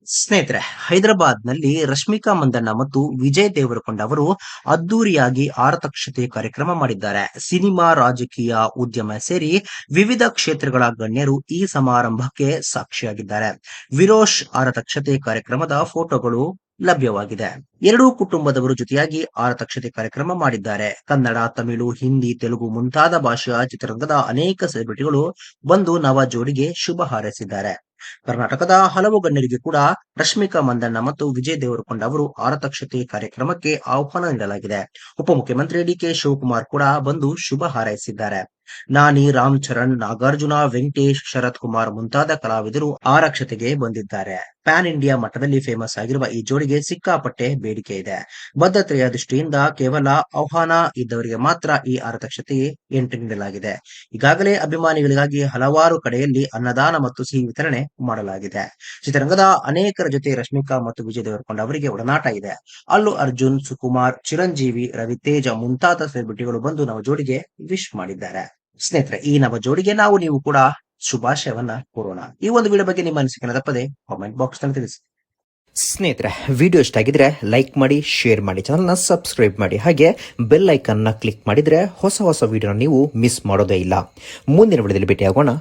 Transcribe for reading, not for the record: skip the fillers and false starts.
ಸ್ನೇಹಿತರೆ, ಹೈದರಾಬಾದ್ನಲ್ಲಿ ರಶ್ಮಿಕಾ ಮಂದಣ್ಣ ಮತ್ತು ವಿಜಯ್ ದೇವರಕೊಂಡ ಅವರು ಅದ್ದೂರಿಯಾಗಿ ಆರತಕ್ಷತೆ ಕಾರ್ಯಕ್ರಮ ಮಾಡಿದ್ದಾರೆ. ಸಿನಿಮಾ, ರಾಜಕೀಯ, ಉದ್ಯಮ ಸೇರಿ ವಿವಿಧ ಕ್ಷೇತ್ರಗಳ ಗಣ್ಯರು ಈ ಸಮಾರಂಭಕ್ಕೆ ಸಾಕ್ಷಿಯಾಗಿದ್ದಾರೆ. ವಿರೋಶ್ ಆರತಕ್ಷತೆ ಕಾರ್ಯಕ್ರಮದ ಫೋಟೋಗಳು ಲಭ್ಯವಾಗಿದೆ. ಎರಡೂ ಕುಟುಂಬದವರು ಜೊತೆಯಾಗಿ ಆರತಕ್ಷತೆ ಕಾರ್ಯಕ್ರಮ ಮಾಡಿದ್ದಾರೆ. ಕನ್ನಡ, ತಮಿಳು, ಹಿಂದಿ, ತೆಲುಗು ಮುಂತಾದ ಭಾಷೆಯ ಚಿತ್ರರಂಗದ ಅನೇಕ ಸೆಲೆಬ್ರಿಟಿಗಳು ಬಂದು ನವ ಜೋಡಿಗೆ ಶುಭ ಹಾರೈಸಿದ್ದಾರೆ. ಕರ್ನಾಟಕದ ಹಲವು ಗಣ್ಯರಿಗೆ ಕೂಡ ರಶ್ಮಿಕಾ ಮಂದಣ್ಣ ಮತ್ತು ವಿಜಯ್ ದೇವರಕೊಂಡ ಅವರು ಆರತಕ್ಷತೆ ಕಾರ್ಯಕ್ರಮಕ್ಕೆ ಆಹ್ವಾನ ನೀಡಲಾಗಿದೆ. ಉಪಮುಖ್ಯಮಂತ್ರಿ ಡಿಕೆ ಶಿವಕುಮಾರ್ ಕೂಡ ಬಂದು ಶುಭ ಹಾರೈಸಿದ್ದಾರೆ. ನಾನಿ, ರಾಮ್ ಚರಣ್, ನಾಗಾರ್ಜುನ, ವೆಂಕಟೇಶ್, ಶರತ್ ಕುಮಾರ್ ಮುಂತಾದ ಕಲಾವಿದರು ಆರಕ್ಷತೆಗೆ ಬಂದಿದ್ದಾರೆ. ಪ್ಯಾನ್ ಇಂಡಿಯಾ ಮಟ್ಟದಲ್ಲಿ ಫೇಮಸ್ ಆಗಿರುವ ಈ ಜೋಡಿಗೆ ಸಿಕ್ಕಾಪಟ್ಟೆ ಬೇಡಿಕೆ ಇದೆ. ಬದ್ಧತೆಯ ದೃಷ್ಟಿಯಿಂದ ಕೇವಲ ಆಹ್ವಾನ ಇದ್ದವರಿಗೆ ಮಾತ್ರ ಈ ಆರತಕ್ಷತೆಗೆ ಎಂಟ್ರಿ ನೀಡಲಾಗಿದೆ. ಈಗಾಗಲೇ ಅಭಿಮಾನಿಗಳಿಗಾಗಿ ಹಲವಾರು ಕಡೆಯಲ್ಲಿ ಅನ್ನದಾನ ಮತ್ತು ಸಿಹಿ ವಿತರಣೆ ಮಾಡಲಾಗಿದೆ. ಚಿತ್ರರಂಗದ ಅನೇಕರ ಜೊತೆ ರಶ್ಮಿಕಾ ಮತ್ತು ವಿಜಯ್ ದೇವರಕೊಂಡ ಅವರಿಗೆ ಒಡನಾಟ ಇದೆ. ಅಲ್ಲು ಅರ್ಜುನ್, ಸುಕುಮಾರ್, ಚಿರಂಜೀವಿ, ರವಿತೇಜ ಮುಂತಾದ ಸೆಲೆಬ್ರಿಟಿಗಳು ಬಂದು ನವ ಜೋಡಿಗೆ ವಿಶ್ ಮಾಡಿದ್ದಾರೆ. ಸ್ನೇಹಿತರೆ, ಈ ನವ ಜೋಡಿಗೆ ನೀವು ಕೂಡ ಶುಭಾಶಯವನ್ನ ಕೋರೋಣ. ಈ ಒಂದು ವಿಡಿಯೋ ಬಗ್ಗೆ ನಿಮ್ಮ ಅನಿಸಿಕೆ ತಪ್ಪದೆ ಕಾಮೆಂಟ್ ಬಾಕ್ಸ್ ನಲ್ಲಿ ತಿಳಿಸಿ. ಸ್ನೇಹಿತರೆ, ವಿಡಿಯೋ ಇಷ್ಟ ಆಗಿದ್ರೆ ಲೈಕ್ ಮಾಡಿ, ಶೇರ್ ಮಾಡಿ, ಚಾನಲ್ನ ಸಬ್ಸ್ಕ್ರೈಬ್ ಮಾಡಿ, ಹಾಗೆ ಬೆಲ್ ಐಕನ್ನ ಕ್ಲಿಕ್ ಮಾಡಿದ್ರೆ ಹೊಸ ವಿಡಿಯೋನ ನೀವು ಮಿಸ್ ಮಾಡೋದೇ ಇಲ್ಲ. ಮುಂದಿನ ವಿಡಿಯೋದಲ್ಲಿ ಭೇಟಿಯಾಗೋಣ.